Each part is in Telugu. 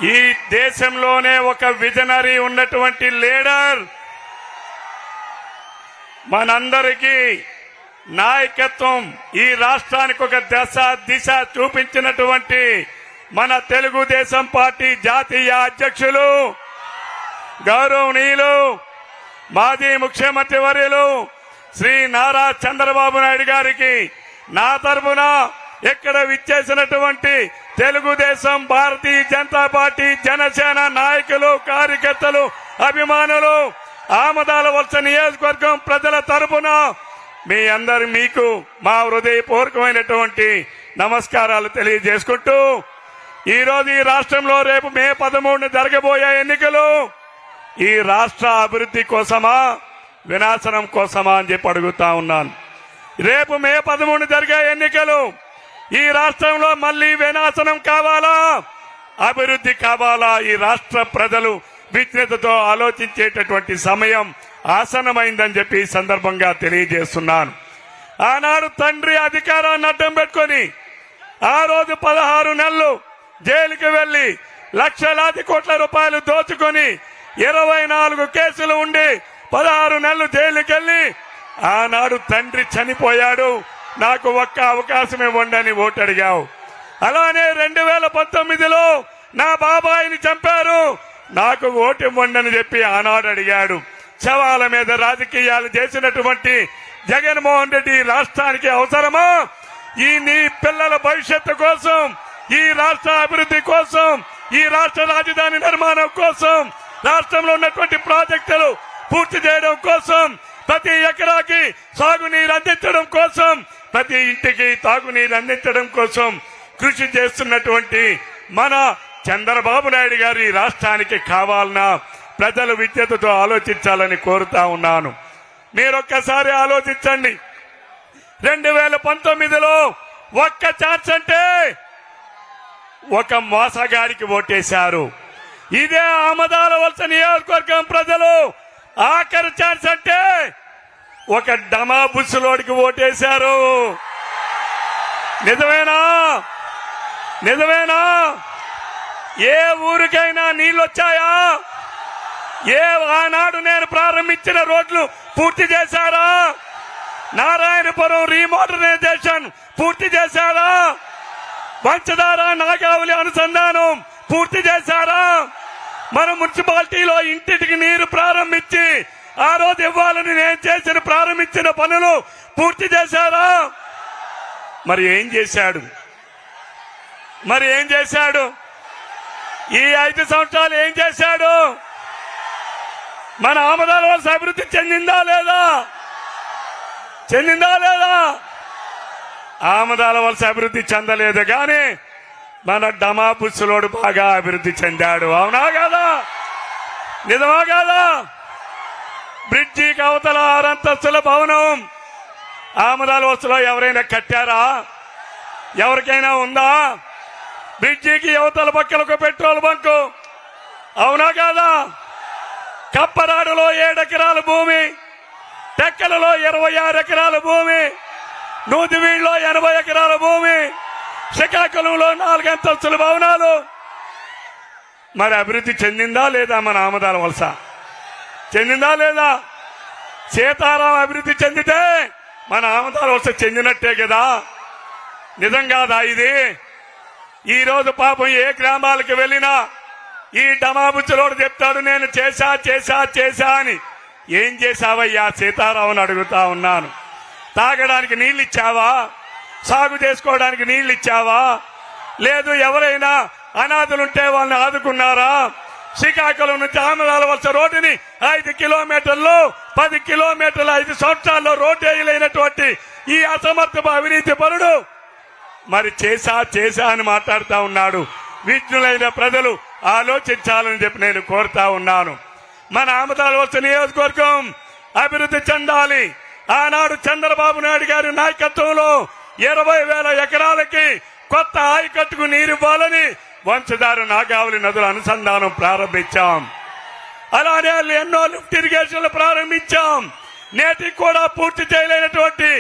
ఈ దేశంలోనే ఒక విజనరీ ఉన్నటువంటి లీడర్, మనందరికీ నాయకత్వం, ఈ రాష్ట్రానికి ఒక దిశ చూపించినటువంటి మన తెలుగుదేశం పార్టీ జాతీయ అధ్యక్షులు గౌరవనీయులు మాజీ ముఖ్యమంత్రి వర్యులు శ్రీ నారా చంద్రబాబు నాయుడు గారికి నా తరఫున ఇక్కడ విచ్చేసినటువంటి తెలుగుదేశం, భారతీయ జనతా పార్టీ, జనసేన నాయకులు, కార్యకర్తలు, అభిమానులు, ఆమదాల వలస నియోజకవర్గం ప్రజల తరఫున మీకు మా హృదయపూర్వకమైనటువంటి నమస్కారాలు తెలియజేసుకుంటూ, ఈరోజు ఈ రాష్ట్రంలో రేపు మే 13 జరగబోయే ఎన్నికలు ఈ రాష్ట్ర అభివృద్ధి కోసమా, వినాశనం కోసమా అని చెప్పి అడుగుతా ఉన్నాను. రేపు మే 13 జరిగే ఎన్నికలు ఈ రాష్ట్రంలో మళ్లీ వినాశనం కావాలా, అభివృద్ధి కావాలా? ఈ రాష్ట్ర ప్రజలు విజ్ఞతతో ఆలోచించేటటువంటి సమయం ఆసన్నమైందని చెప్పి ఈ సందర్భంగా తెలియజేస్తున్నాను. ఆనాడు తండ్రి అధికారాన్ని అడ్డం పెట్టుకుని ఆ రోజు 16 నెలలు జైలుకి వెళ్లి లక్షలాది కోట్ల రూపాయలు దోచుకొని 24 కేసులు ఉండి 16 నెలలు జైలుకి వెళ్లి ఆనాడు తండ్రి చనిపోయాడు, నాకు ఒక్క అవకాశం ఇవ్వండి ఓటు అడిగావు. అలానే 2019లో నా బాబాయిని చంపారు, నాకు ఓటు ఇవ్వండి అని చెప్పి ఆనాడు అడిగాడు. శవాల మీద రాజకీయాలు చేసినటువంటి జగన్మోహన్ రెడ్డి రాష్ట్రానికి అవసరమా? ఈ నీ పిల్లల భవిష్యత్తు కోసం, ఈ రాష్ట్ర అభివృద్ధి కోసం, ఈ రాష్ట్ర రాజధాని నిర్మాణం కోసం, రాష్ట్రంలో ఉన్నటువంటి ప్రాజెక్టులు పూర్తి చేయడం కోసం, ప్రతి ఎకరాకి సాగునీరు అందించడం కోసం, ప్రతి ఇంటికి తాగునీరు అందించడం కోసం కృషి చేస్తున్నటువంటి మన చంద్రబాబు నాయుడు గారు ఈ రాష్ట్రానికి కావాలన్నా ప్రజలు విజ్ఞతతో ఆలోచించాలని కోరుతా ఉన్నాను. మీరొక్కసారి ఆలోచించండి. 2019లో ఒక్క ఛాన్స్ అంటే ఒక మోసగాడికి ఓటేశారు. ఇదే ఆమదాల వలస నియోజకవర్గం ప్రజలు ఆఖరి ఛాన్స్ అంటే ఒక డమా బుస్సులోడికి ఓటేశారు. నిజమేనా? నిజమేనా? ఏ ఊరికైనా నీళ్ళొచ్చాయా? ఏ ఆనాడు నేను ప్రారంభించిన రోడ్లు పూర్తి చేశారా? నారాయణపురం రీమోడర్నైజేషన్ పూర్తి చేశారా? పంచదార నాగావళి అనుసంధానం పూర్తి చేశారా? మన మున్సిపాలిటీలో ఇంటికి నీరు ప్రారంభించి ఆ రోజు ఇవ్వాలని నేను ప్రారంభించిన పనులు పూర్తి చేశారా? మరి ఏం చేశాడు? ఈ 5 సంవత్సరాలు ఏం చేశాడు? మన ఆమదాల వలస అభివృద్ధి చెందిందా లేదా? ఆమదాల వలస అభివృద్ధి చెందలేదు, కానీ మన డమా బుస్సులోడు బాగా అభివృద్ధి చెందాడు. అవునా కాదా? నిజమా కాదా? బ్రిడ్జికి అవతల 6 అంతస్తుల భవనం ఆమదాల వలసలో ఎవరైనా కట్టారా? ఎవరికైనా ఉందా? బ్రిడ్జికి అవతల పక్కల ఒక పెట్రోల్ బంకు, అవునా కాదా? కప్పరాడులో 7 ఎకరాల భూమి, టెక్కలలో 26 ఎకరాల భూమి, నూతివీడులో 80 ఎకరాల భూమి, శ్రీకాకుళంలో 4 అంతస్తుల భవనాలు. మరి అభివృద్ధి చెందిందా లేదా? మన ఆమదాల వలస చెందిందా లేదా? సీతారాం అభివృద్ధి చెందితే మన ఆమదాల వలస చెందినట్టే కదా? నిజం కాదా ఇది? ఈ రోజు పాపం ఏ గ్రామాలకు వెళ్ళినా ఈ డమాబుచ్చులోడు చెప్తాడు, నేను చేశా అని. ఏం చేశావయ్యా సీతారామని అడుగుతా ఉన్నాను. తాగడానికి నీళ్ళు ఇచ్చావా? సాగు చేసుకోవడానికి నీళ్ళు ఇచ్చావా? లేదు ఎవరైనా అనాథలుంటే వాళ్ళని ఆదుకున్నారా? శ్రీకాకుళం నుంచి ఆమదాల వలస రోడ్డుని 5 కిలోమీటర్లు 10 కిలోమీటర్ల 5 సంవత్సరాల్లో రోడ్డు వేయలేనటువంటి ఈ అసమర్థ అవినీతి పరుడు మరి చేశా అని మాట్లాడుతా ఉన్నాడు. విజ్ఞులైన ప్రజలు ఆలోచించాలని చెప్పి నేను కోరుతా ఉన్నాను. మన ఆమదాల వలస నియోజకవర్గం అభివృద్ధి చెందాలి. ఆనాడు చంద్రబాబు నాయుడు గారి నాయకత్వంలో 20,000 ఎకరాలకి కొత్త ఆయకట్టుకు నీరివ్వాలని వంశధార నాగావళి నదుల అనుసంధానం ప్రారంభించాం. అలానే ఎన్నో లిఫ్ట్ ఇరిగేషన్లు ప్రారంభించాం. నేటికి కూడా పూర్తి చేయలేనటువంటి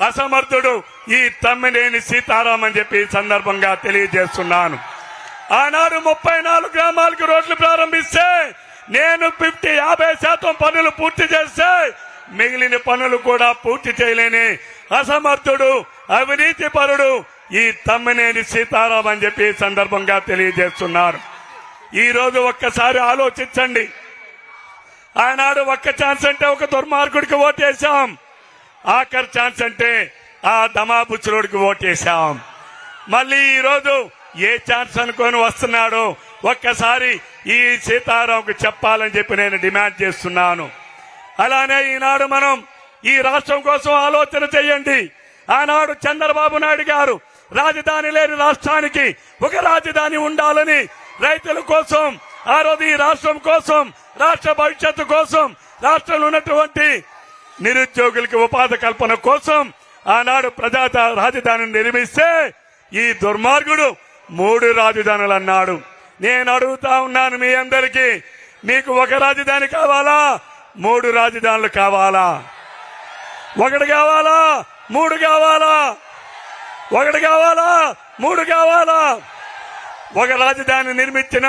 అసమర్థుడు ఈ తమ్మినేని సీతారాం అని చెప్పి ఈ సందర్భంగా తెలియజేస్తున్నాను. ఆనాడు 34 గ్రామాలకు రోడ్లు ప్రారంభిస్తే నేను 50% పనులు పూర్తి చేస్తే మిగిలిన పనులు కూడా పూర్తి చేయలేని అసమర్థుడు అవినీతి పరుడు ఈ తమ్మినేని సీతారాం అని చెప్పి ఈ సందర్భంగా తెలియజేస్తున్నారు. ఈ రోజు ఒక్కసారి ఆలోచించండి. ఆనాడు ఒక్క ఛాన్స్ అంటే ఒక దుర్మార్గుడికి ఓటేశాం, ఆఖరి ఛాన్స్ అంటే ఆ దమాబుచ్చులోడికి ఓటేశాం. మళ్ళీ ఈ రోజు ఏ ఛాన్స్ అనుకొని వస్తున్నాడో ఒక్కసారి ఈ సీతారాంకు చెప్పాలని చెప్పి నేను డిమాండ్ చేస్తున్నాను. అలానే ఈనాడు మనం ఈ రాష్ట్రం కోసం ఆలోచన చేయండి. ఆనాడు చంద్రబాబు నాయుడు గారు రాజధాని లేని రాష్ట్రానికి ఒక రాజధాని ఉండాలని రైతుల కోసం, ఆ రోజు ఈ రాష్ట్రం కోసం, రాష్ట్ర భవిష్యత్తు కోసం, రాష్ట్రంలో ఉన్నటువంటి నిరుద్యోగులకి ఉపాధి కల్పన కోసం ఆనాడు ప్రజా రాజధానిని నిర్మిస్తే ఈ దుర్మార్గుడు 3 రాజధానులు అన్నాడు. నేను అడుగుతా ఉన్నాను మీ అందరికీ, మీకు ఒక రాజధాని కావాలా, 3 రాజధానులు కావాలా? 1 కావాలా, 3 కావాలా? 1 కావాలా, 3 కావాలా? ఒక రాజధాని నిర్మించిన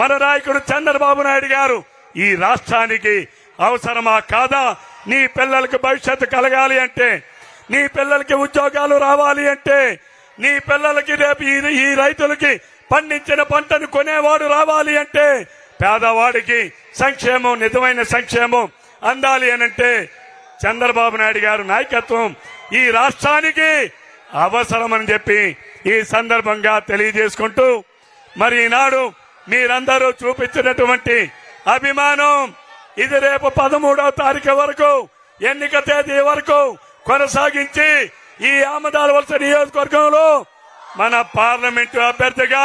మన నాయకుడు చంద్రబాబు నాయుడు గారు ఈ రాష్ట్రానికి అవసరమా కాదా? నీ పిల్లలకి భవిష్యత్తు కలగాలి అంటే, నీ పిల్లలకి ఉద్యోగాలు రావాలి అంటే, నీ పిల్లలకి రేపు ఈ రైతులకి పండించిన పంటను కొనేవాడు రావాలి అంటే, పేదవాడికి సంక్షేమం, నిజమైన సంక్షేమం అందాలి అనంటే చంద్రబాబు నాయుడు గారి నాయకత్వం ఈ రాష్ట్రానికి అవసరమని చెప్పి ఈ సందర్భంగా తెలియజేసుకుంటూ, మరి ఈనాడు మీరందరూ చూపించినటువంటి అభిమానం ఇది రేపు 13వ తారీఖు వరకు, ఎన్నిక తేదీ వరకు కొనసాగించి ఈ ఆమదాలవలస నియోజకవర్గంలో మన పార్లమెంటు అభ్యర్థిగా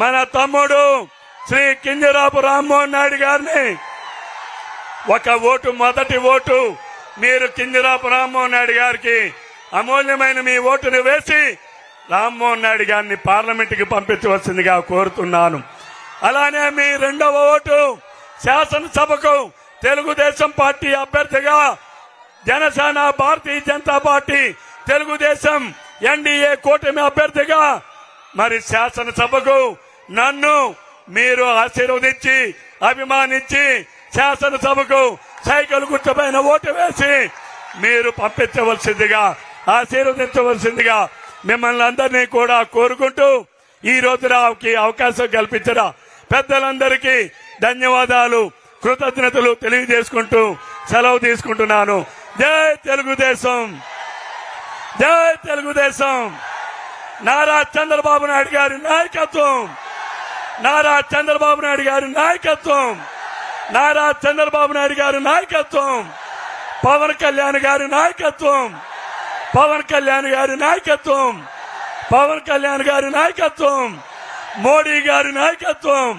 మన తమ్ముడు శ్రీ కింజరాపు రామ్మోహన్ నాయుడు గారిని ఒక ఓటు, మొదటి ఓటు మీరు కింజరాపు రామ్మోహన్ నాయుడు గారికి అమూల్యమైన మీ ఓటును వేసి రామ్మోహన్ నాయుడు గారిని పార్లమెంటుకి పంపించవలసిందిగా కోరుతున్నాను. అలానే మీ రెండవ ఓటు శాసనసభకు తెలుగుదేశం పార్టీ అభ్యర్థిగా, జనసేన, భారతీయ జనతా పార్టీ, తెలుగుదేశం ఎన్డీఏ కూటమి అభ్యర్థిగా మరి శాసనసభకు నన్ను మీరు ఆశీర్వదించి అభిమానించి శాసనసభకు సైకిల్ గుర్తుపైన ఓటు వేసి మీరు పంపించవలసిందిగా, ఆశీర్వదించవలసిందిగా మిమ్మల్ని అందరినీ కూడా కోరుకుంటూ ఈ రోజు నాకు అవకాశం కల్పించిన పెద్దలందరికీ ధన్యవాదాలు, కృతజ్ఞతలు తెలియజేసుకుంటూ సెలవు తీసుకుంటున్నాను. జై తెలుగుదేశం, జై తెలుగుదేశం. నారా చంద్రబాబు నాయుడు గారి నాయకత్వం, నారా చంద్రబాబు నాయుడు గారి నాయకత్వం, నారా చంద్రబాబు నాయుడు గారి నాయకత్వం, పవన్ కళ్యాణ్ గారి నాయకత్వం, పవన్ కళ్యాణ్ గారి నాయకత్వం, పవన్ కళ్యాణ్ గారి నాయకత్వం, మోడీ గారి నాయకత్వం,